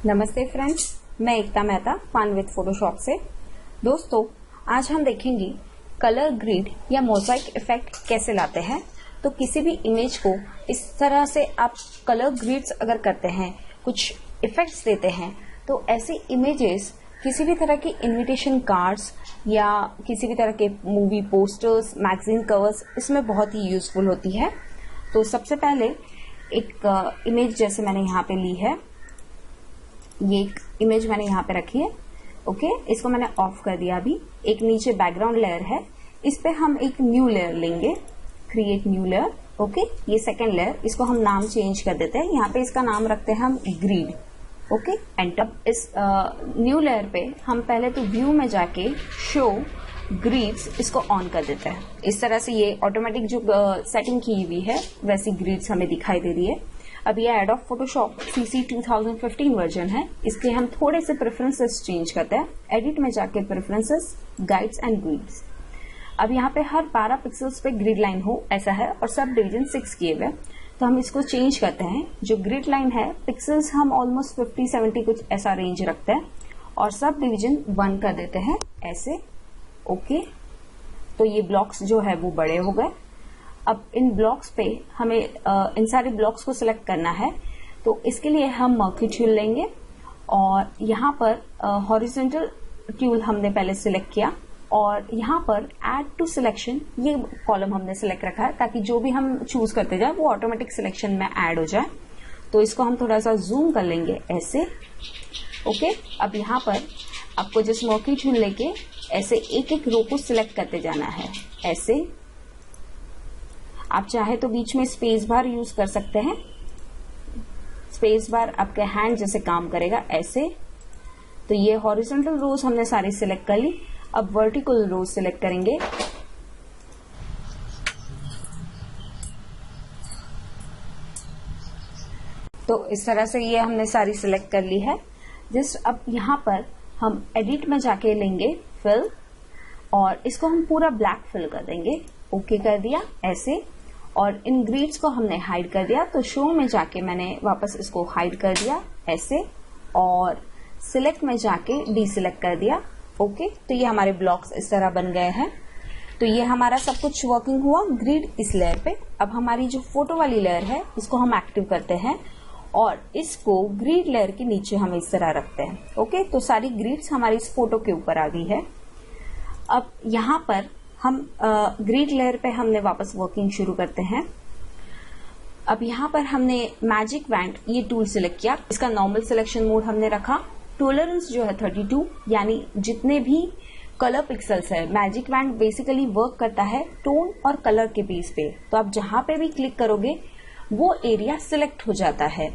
नमस्ते फ्रेंड्स, मैं एकता Mehta fun with Photoshop से। दोस्तों, आज हम देखेंगे कलर ग्रिड या मोज़ाइक इफेक्ट कैसे लाते हैं। तो किसी भी इमेज को इस तरह से आप कलर ग्रिड्स अगर करते हैं, कुछ इफेक्ट्स देते हैं, तो ऐसी इमेजेस किसी भी तरह की इनविटेशन कार्ड्स या किसी भी तरह के मूवी पोस्टर्स, मैगजीन कवर्स, इसमें बहुत ही यूजफुल होती है। तो सबसे पहले एक इमेज जैसे मैंने यहाँ पे ली है, ये एक इमेज मैंने यहाँ पे रखी है। ओके, इसको मैंने ऑफ कर दिया। अभी एक नीचे बैकग्राउंड लेयर है, इस पे हम एक न्यू लेयर लेंगे, क्रिएट न्यू लेयर। ओके, ये सेकेंड लेयर, इसको हम नाम चेंज कर देते हैं। यहाँ पे इसका नाम रखते हैं हम ग्रिड। Okay, enter. इस न्यू लेयर पे हम पहले तो व्यू में जाके शो ग्रिड्स इसको ऑन कर देते हैं। इस तरह से ये ऑटोमेटिक जो सेटिंग की हुई है वैसी ग्रिड्स हमें दिखाई दे रही है। अब ये एडोब फोटोशॉप CC 2015 वर्जन है, इसके हम थोड़े से प्रेफरेंसेस चेंज करते हैं। एडिट में जाके प्रेफरेंसेस, गाइड्स एंड ग्रिड्स। अब यहाँ पे हर 12 पिक्सल्स पे ग्रिड लाइन हो ऐसा है, और सब डिवीजन 6 किए हुए, तो हम इसको चेंज करते हैं। जो ग्रिड लाइन है, पिक्सल्स हम ऑलमोस्ट 50-70 कुछ ऐसा रेंज रखते हैं, और सब डिवीजन 1 कर देते हैं ऐसे। ओके, तो ये ब्लॉक्स जो है वो बड़े हो गए। अब इन ब्लॉक्स पे हमें इन सारे ब्लॉक्स को सिलेक्ट करना है, तो इसके लिए हम मर्की टूल लेंगे, और यहाँ पर हॉरिजॉन्टल टूल हमने पहले सिलेक्ट किया, और यहाँ पर ऐड टू सिलेक्शन ये कॉलम हमने सिलेक्ट रखा है, ताकि जो भी हम चूज करते जाए वो ऑटोमेटिक सिलेक्शन में ऐड हो जाए। तो इसको हम थोड़ा सा जूम कर लेंगे ऐसे। ओके, अब यहाँ पर आपको जिस मर्की टूल लेके ऐसे एक एक रो को सिलेक्ट करते जाना है ऐसे। आप चाहे तो बीच में स्पेस बार यूज कर सकते हैं। स्पेस बार आपके हैंड जैसे काम करेगा ऐसे। तो ये हॉरिजॉन्टल रोज हमने सारी सिलेक्ट कर ली। अब वर्टिकल रोज सिलेक्ट करेंगे। तो इस तरह से ये हमने सारी सिलेक्ट कर ली है। जस्ट अब यहाँ पर हम एडिट में जाके लेंगे फिल, और इसको हम पूरा ब्लैक फिल कर देंगे। ओके कर दिया ऐसे, और इन ग्रिड्स को हमने हाइड कर दिया। तो शो में जाके मैंने वापस इसको हाइड कर दिया ऐसे, और सिलेक्ट में जाके डीसिलेक्ट कर दिया। ओके, तो ये हमारे ब्लॉक्स इस तरह बन गए हैं। तो ये हमारा सब कुछ वर्किंग हुआ ग्रिड इस लेयर पे। अब हमारी जो फोटो वाली लेयर है इसको हम एक्टिव करते हैं, और इसको ग्रिड लेयर के नीचे हम इस तरह रखते हैं। ओके, तो सारी ग्रिड्स हमारी इस फोटो के ऊपर आ गई है। अब यहाँ पर हम ग्रिड लेयर पे हमने वापस वर्किंग शुरू करते हैं। अब यहाँ पर हमने मैजिक बैंड ये टूल सिलेक्ट किया, इसका नॉर्मल सिलेक्शन मोड हमने रखा। टॉलरेंस जो है 32, यानी जितने भी कलर पिक्सल्स है, मैजिक बैंड बेसिकली वर्क करता है टोन और कलर के बेस पे। तो आप जहां पे भी क्लिक करोगे वो एरिया सिलेक्ट हो जाता है।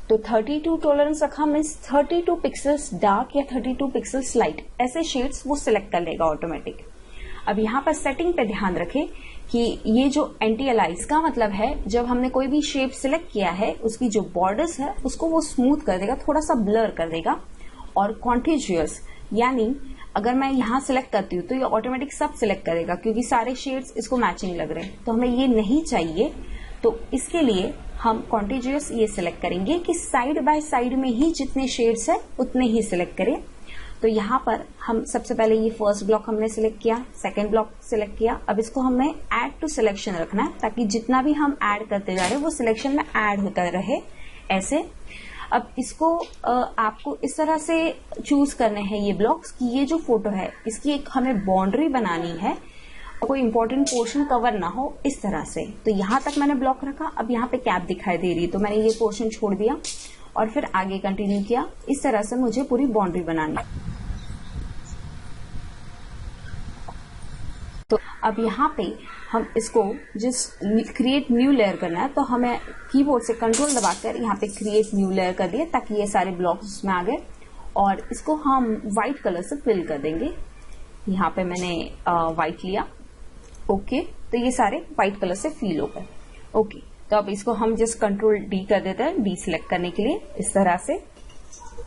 तो 32 टॉलरेंस रखा, मीन्स 32 पिक्सल्स डार्क या 32 पिक्सल्स लाइट, ऐसे शेड्स वो सिलेक्ट कर लेगा ऑटोमेटिक। अब यहाँ पर सेटिंग पे ध्यान रखें कि ये जो एंटी अलाइज का मतलब है, जब हमने कोई भी शेप सिलेक्ट किया है उसकी जो बॉर्डर्स है उसको वो स्मूथ कर देगा, थोड़ा सा ब्लर कर देगा। और कॉन्टिजियस, यानी अगर मैं यहाँ सिलेक्ट करती हूँ तो ये ऑटोमेटिक सब सिलेक्ट करेगा, क्योंकि सारे शेड्स इसको मैचिंग लग रहे हैं। तो हमें ये नहीं चाहिए, तो इसके लिए हम कॉन्टिजियस ये सिलेक्ट करेंगे कि साइड बाय साइड में ही जितने शेड्स है उतने ही सिलेक्ट करें। तो यहाँ पर हम सबसे पहले ये फर्स्ट ब्लॉक हमने सिलेक्ट किया, सेकंड ब्लॉक सिलेक्ट किया। अब इसको हमें ऐड टू सिलेक्शन रखना है, ताकि जितना भी हम ऐड करते जा रहे हैं वो सिलेक्शन में ऐड होता रहे ऐसे। अब इसको आपको इस तरह से चूज करने हैं ये ब्लॉक्स कि ये जो फोटो है इसकी एक हमें बाउंड्री बनानी है, कोई इंपॉर्टेंट पोर्शन कवर ना हो इस तरह से। तो यहाँ तक मैंने ब्लॉक रखा। अब यहाँ पे कैप दिखाई दे रही है, तो मैंने ये पोर्शन छोड़ दिया और फिर आगे कंटिन्यू किया। इस तरह से मुझे पूरी बाउंड्री बनानी है। तो अब यहाँ पे हम इसको जिस क्रिएट न्यू लेयर करना है, तो हमें कीबोर्ड से कंट्रोल दबाकर यहाँ पे क्रिएट न्यू लेयर कर दिए, ताकि ये सारे ब्लॉक्स उसमें आ गए। और इसको हम व्हाइट कलर से फिल कर देंगे। यहाँ पे मैंने व्हाइट लिया। ओके, तो ये सारे व्हाइट कलर से फिल हो गए। ओके, तो अब इसको हम जस्ट कंट्रोल डी कर देते हैं, डी सिलेक्ट करने के लिए इस तरह से।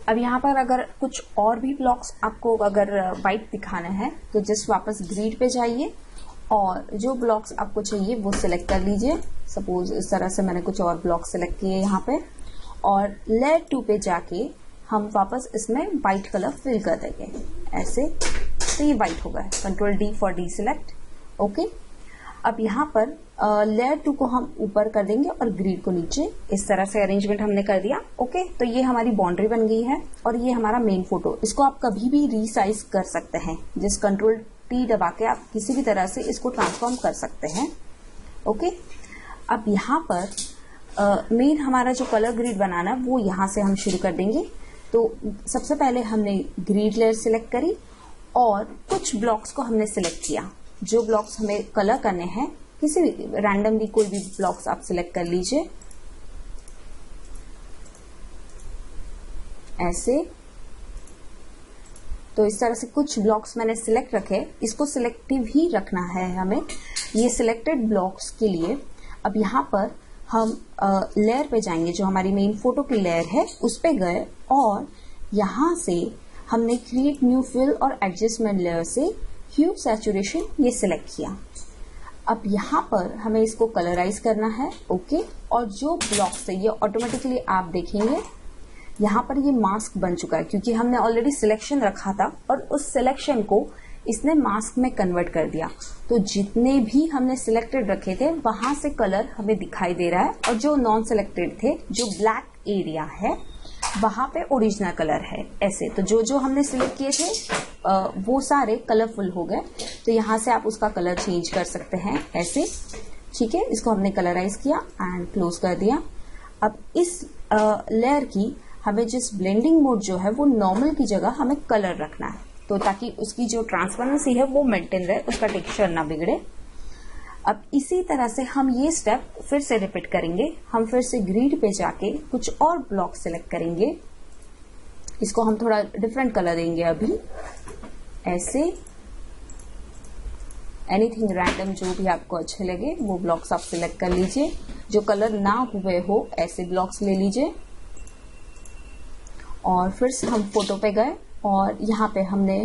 अब यहाँ पर अगर कुछ और भी ब्लॉक्स आपको अगर व्हाइट दिखाना है, तो जस्ट वापस ग्रिड पे जाइए, और जो ब्लॉक्स आपको चाहिए वो सिलेक्ट कर लीजिए। सपोज इस तरह से मैंने कुछ और ब्लॉक सिलेक्ट किए यहाँ पे, और लेयर 2 पे जाके हम वापस इसमें व्हाइट कलर फिल कर देंगे ऐसे, तो ये व्हाइट होगा। Control D for D select. Okay, अब यहाँ पर लेयर 2 को हम ऊपर कर देंगे और ग्रिड को नीचे। इस तरह से अरेंजमेंट हमने कर दिया। ओके, तो ये हमारी बाउंड्री बन गई है और ये हमारा मेन फोटो। इसको आप कभी भी रीसाइज कर सकते हैं, जिस कंट्रोल टी दबा के आप किसी भी तरह से इसको ट्रांसफॉर्म कर सकते हैं। ओके, अब यहाँ पर मेन हमारा जो कलर ग्रिड बनाना है वो यहाँ से हम शुरू कर देंगे। तो सबसे पहले हमने ग्रिड लेयर सिलेक्ट करी और कुछ ब्लॉक्स को हमने सिलेक्ट किया। जो ब्लॉक्स हमें कलर करने हैं, किसी भी रैंडमली कोई भी ब्लॉक्स आप सिलेक्ट कर लीजिए ऐसे। तो इस तरह से कुछ ब्लॉक्स मैंने सिलेक्ट रखे। इसको सिलेक्टिव ही रखना है हमें, ये सिलेक्टेड ब्लॉक्स के लिए। अब यहाँ पर हम लेयर पे जाएंगे, जो हमारी मेन फोटो की लेयर है उस पे गए और यहाँ से हमने क्रिएट न्यू फिल और एडजस्टमेंट लेयर से ह्यू सैचुरेशन ये सिलेक्ट किया। अब यहाँ पर हमें इसको कलराइज करना है। ओके, और जो ब्लॉक्स है ये ऑटोमेटिकली आप देखेंगे यहाँ पर ये मास्क बन चुका है, क्योंकि हमने ऑलरेडी सिलेक्शन रखा था और उस सिलेक्शन को इसने मास्क में कन्वर्ट कर दिया। तो जितने भी हमने सिलेक्टेड रखे थे वहां से कलर हमें दिखाई दे रहा है, और जो नॉन सिलेक्टेड थे, जो ब्लैक एरिया है वहां पे ओरिजिनल कलर है ऐसे। तो जो जो हमने सिलेक्ट किए थे वो सारे कलरफुल हो गए। तो यहाँ से आप उसका कलर चेंज कर सकते हैं ऐसे। ठीक है, इसको हमने कलराइज किया एंड क्लोज कर दिया। अब इस लेयर की हमें जिस ब्लेंडिंग मोड जो है वो नॉर्मल की जगह हमें कलर रखना है, तो ताकि उसकी जो ट्रांसपेरेंसी है वो मेंटेन रहे, उसका टेक्सचर ना बिगड़े। अब इसी तरह से हम ये स्टेप फिर से रिपीट करेंगे। हम फिर से ग्रिड पे जाके कुछ और ब्लॉक सिलेक्ट करेंगे। इसको हम थोड़ा डिफरेंट कलर देंगे अभी ऐसे। एनीथिंग रैंडम जो भी आपको अच्छे लगे वो ब्लॉक्स आप सिलेक्ट कर लीजिए। जो कलर ना हुए हो ऐसे ब्लॉक्स ले लीजिए। और फिर से हम फोटो पे गए और यहाँ पे हमने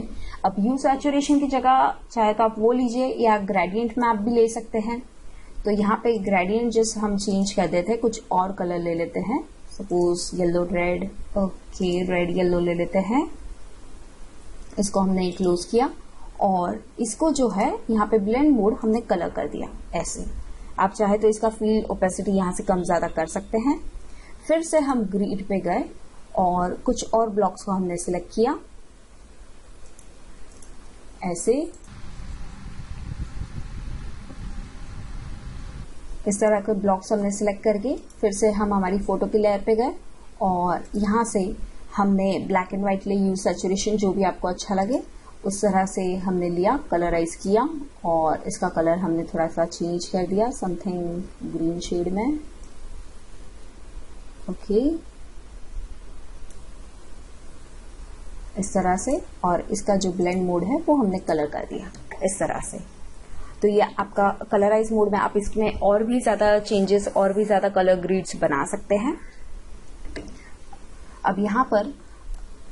अब ह्यू सैचुरेशन की जगह चाहे तो आप वो लीजिए या ग्रेडियंट मैप भी ले सकते हैं। तो यहाँ पे ग्रेडियंट जस्ट हम चेंज कर देते हैं, कुछ और कलर ले लेते हैं। Suppose yellow red. Okay, red yellow ले लेते हैं। इसको हमने क्लोज किया और इसको जो है यहाँ पे ब्लेंड मोड हमने कलर कर दिया ऐसे। आप चाहे तो इसका फील्ड ओपेसिटी यहाँ से कम ज्यादा कर सकते हैं। फिर से हम ग्रिड पे गए और कुछ और ब्लॉक्स को हमने सिलेक्ट किया ऐसे। इस तरह के ब्लॉक्स हमने सिलेक्ट करके फिर से हम हमारी फोटो की लेयर पे गए और यहाँ से हमने ब्लैक एंड व्हाइट ले ह्यू सैचुरेशन, जो भी आपको अच्छा लगे उस तरह से हमने लिया, कलराइज किया और इसका कलर हमने थोड़ा सा चेंज कर दिया समथिंग ग्रीन शेड में। ओके, इस तरह से। और इसका जो ब्लेंड मोड है वो हमने कलर कर दिया इस तरह से। तो ये आपका कलराइज मोड में आप इसमें और भी ज्यादा चेंजेस और भी ज्यादा कलर ग्रिड्स बना सकते हैं। अब यहाँ पर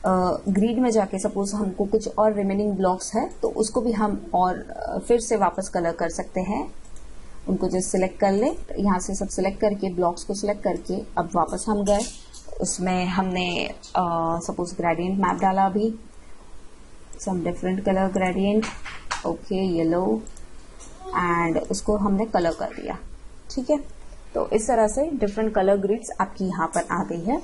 ग्रिड में जाके सपोज हमको कुछ और रिमेनिंग ब्लॉक्स है तो उसको भी हम और फिर से वापस कलर कर सकते हैं। उनको जस्ट सिलेक्ट कर ले, यहाँ से सब सिलेक्ट करके ब्लॉक्स को सिलेक्ट करके अब वापस हम गए, उसमें हमने सपोज ग्रेडियंट मैप डाला, अभी some different colour gradient. Okay, yellow, and उसको हमने कलर कर दिया। ठीक है, तो इस तरह से डिफरेंट कलर ग्रिड्स आपकी यहाँ पर आ गई है।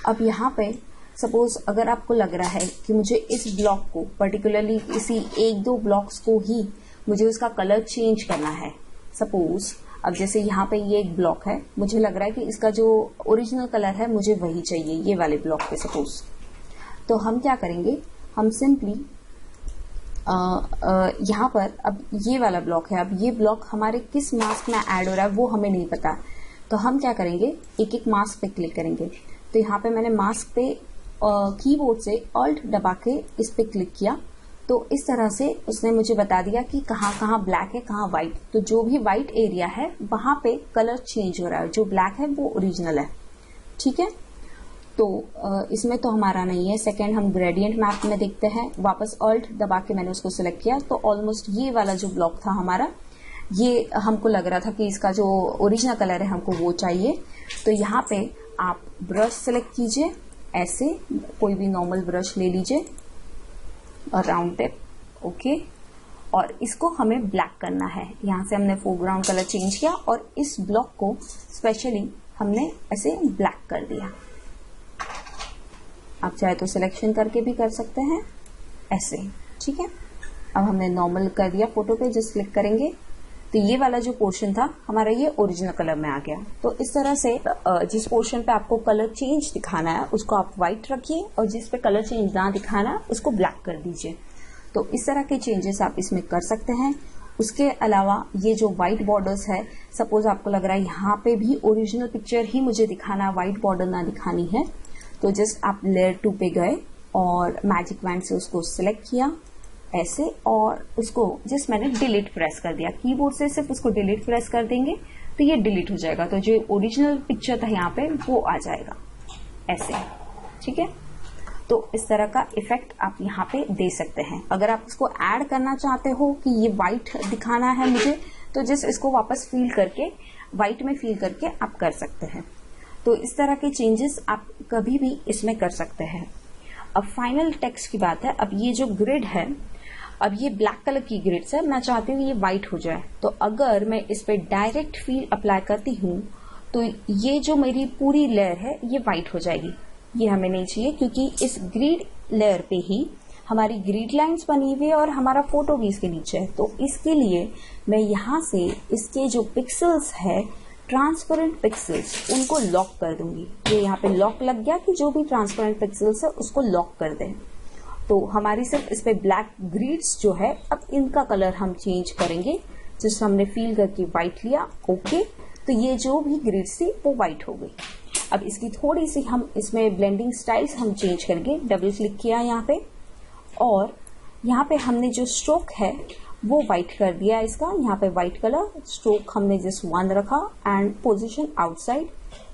अब यहाँ पे सपोज अगर आपको लग रहा है कि मुझे इस ब्लॉक को पर्टिकुलरली इसी एक दो ब्लॉक्स को ही मुझे उसका कलर चेंज करना है। सपोज अब जैसे यहाँ पे ये एक ब्लॉक है, मुझे लग रहा है कि इसका जो ओरिजिनल कलर है मुझे वही चाहिए, ये वाले ब्लॉक पे सपोज। तो हम क्या करेंगे, हम सिंपली यहाँ पर अब ये वाला ब्लॉक है, अब ये ब्लॉक हमारे किस मास्क में ऐड हो रहा है वो हमें नहीं पता। तो हम क्या करेंगे, एक एक मास्क पे क्लिक करेंगे। तो यहाँ पे मैंने मास्क पे कीबोर्ड से ऑल्ट दबा के इस पे क्लिक किया, तो इस तरह से उसने मुझे बता दिया कि कहाँ कहाँ ब्लैक है कहाँ व्हाइट। तो जो भी व्हाइट एरिया है वहां पे कलर चेंज हो रहा है, जो ब्लैक है वो ओरिजिनल है। ठीक है, तो इसमें तो हमारा नहीं है। सेकेंड हम ग्रेडियंट मैप में देखते हैं, वापस ऑल्ट दबा के मैंने उसको सिलेक्ट किया, तो ऑलमोस्ट ये वाला जो ब्लॉक था हमारा, ये हमको लग रहा था कि इसका जो ओरिजिनल कलर है हमको वो चाहिए। तो यहाँ पे आप ब्रश सिलेक्ट कीजिए ऐसे कोई भी नॉर्मल ब्रश ले लीजिए और राउंड टिप, ओके। और इसको हमें ब्लैक करना है। यहाँ से हमने फोरग्राउंड कलर चेंज किया और इस ब्लॉक को स्पेशली हमने ऐसे ब्लैक कर दिया। आप चाहे तो सिलेक्शन करके भी कर सकते हैं ऐसे, ठीक है। अब हमने नॉर्मल कर दिया, फोटो पे जस्ट क्लिक करेंगे तो ये वाला जो पोर्शन था हमारा ये ओरिजिनल कलर में आ गया। तो इस तरह से जिस पोर्शन पे आपको कलर चेंज दिखाना है उसको आप व्हाइट रखिए और जिस पे कलर चेंज ना दिखाना है उसको ब्लैक कर दीजिए। तो इस तरह के चेंजेस आप इसमें कर सकते हैं। उसके अलावा ये जो व्हाइट बॉर्डर्स है, सपोज आपको लग रहा है यहाँ पे भी ओरिजिनल पिक्चर ही मुझे दिखाना है, व्हाइट बॉर्डर ना दिखानी है, तो जस्ट आप लेयर 2 पे गए और मैजिक वैंड से उसको सिलेक्ट किया ऐसे और उसको जस्ट मैंने डिलीट प्रेस कर दिया। कीबोर्ड से सिर्फ उसको डिलीट प्रेस कर देंगे तो ये डिलीट हो जाएगा। तो जो ओरिजिनल पिक्चर था यहाँ पे वो आ जाएगा ऐसे, ठीक है। तो इस तरह का इफेक्ट आप यहाँ पे दे सकते हैं। अगर आप इसको ऐड करना चाहते हो कि ये व्हाइट दिखाना है मुझे, तो जस्ट इसको वापस फील करके व्हाइट में फील करके आप कर सकते हैं। तो इस तरह के चेंजेस आप कभी भी इसमें कर सकते हैं। अब फाइनल टेक्स्ट की बात है। अब ये जो ग्रिड है, अब ये ब्लैक कलर की ग्रिड है, मैं चाहती हूँ ये व्हाइट हो जाए। तो अगर मैं इस पे डायरेक्ट फील अप्लाई करती हूँ तो ये जो मेरी पूरी लेयर है ये व्हाइट हो जाएगी। ये हमें नहीं चाहिए क्योंकि इस ग्रिड लेयर पे ही हमारी ग्रिड लाइंस बनी हुई है और हमारा फोटो भी इसके नीचे है। तो इसके लिए मैं यहाँ से इसके जो पिक्सल्स है, ट्रांसपेरेंट पिक्सल्स, उनको लॉक कर दूंगी। ये यहाँ पे लॉक लग गया कि जो भी ट्रांसपेरेंट पिक्सल्स है उसको लॉक कर दें। तो हमारी सिर्फ इस पे ब्लैक ग्रिड्स जो है, अब इनका कलर हम चेंज करेंगे। जिस हमने फील करके व्हाइट लिया, ओके, तो ये जो भी ग्रिड्स थी वो व्हाइट हो गई। अब इसकी थोड़ी सी हम इसमें ब्लेंडिंग स्टाइल्स हम चेंज करके डबल क्लिक किया यहाँ पे और यहाँ पे हमने जो स्ट्रोक है वो व्हाइट कर दिया इसका। यहाँ पे व्हाइट कलर, स्ट्रोक हमने जस्ट 1 रखा एंड पोजीशन आउटसाइड,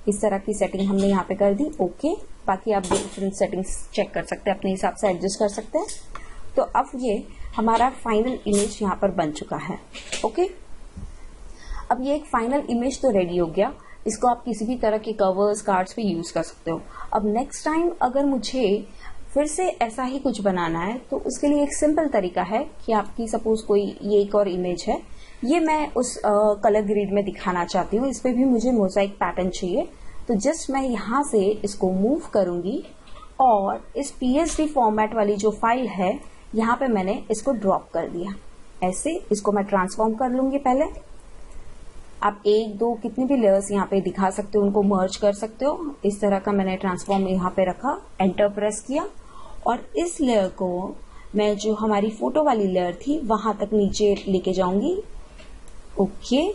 इस तरह की सेटिंग हमने यहाँ पे कर दी, ओके। बाकी आप डिफरेंट सेटिंग्स चेक कर सकते हैं, अपने हिसाब से एडजस्ट कर सकते हैं। तो अब ये हमारा फाइनल इमेज यहाँ पर बन चुका है, ओके। अब ये एक फाइनल इमेज तो रेडी हो गया। इसको आप किसी भी तरह के कवर्स, कार्ड्स पे यूज कर सकते हो। अब नेक्स्ट टाइम अगर मुझे फिर से ऐसा ही कुछ बनाना है तो उसके लिए एक सिंपल तरीका है कि आपकी सपोज कोई ये एक और इमेज है, ये मैं उस कलर ग्रिड में दिखाना चाहती हूँ, इस पे भी मुझे मोज़ाइक पैटर्न चाहिए। तो जस्ट मैं यहाँ से इसको मूव करूंगी और इस PSD फॉर्मेट वाली जो फाइल है यहाँ पे मैंने इसको ड्रॉप कर दिया ऐसे। इसको मैं ट्रांसफॉर्म कर लूंगी। पहले आप 1, 2 कितनी भी लेयर्स यहाँ पे दिखा सकते हो, उनको मर्ज कर सकते हो। इस तरह का मैंने ट्रांसफॉर्म यहाँ पे रखा, एंटर प्रेस किया और इस लेयर को मैं जो हमारी फोटो वाली लेयर थी वहां तक नीचे लेके जाऊंगी, ओके।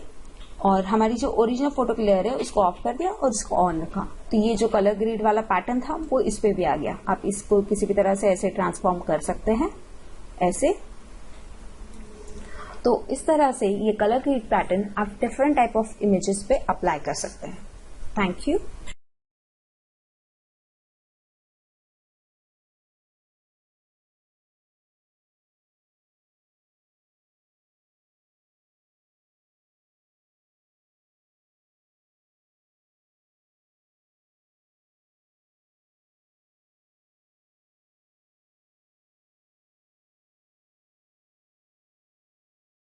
और हमारी जो ओरिजिनल फोटो की लेयर है उसको ऑफ कर दिया और इसको ऑन रखा। तो ये जो कलर ग्रिड वाला पैटर्न था वो इस पे भी आ गया। आप इसको किसी भी तरह से ऐसे ट्रांसफॉर्म कर सकते हैं ऐसे। तो इस तरह से ये कलर ग्रिड पैटर्न आप डिफरेंट टाइप ऑफ इमेजेस पे अप्लाई कर सकते हैं। Thank you.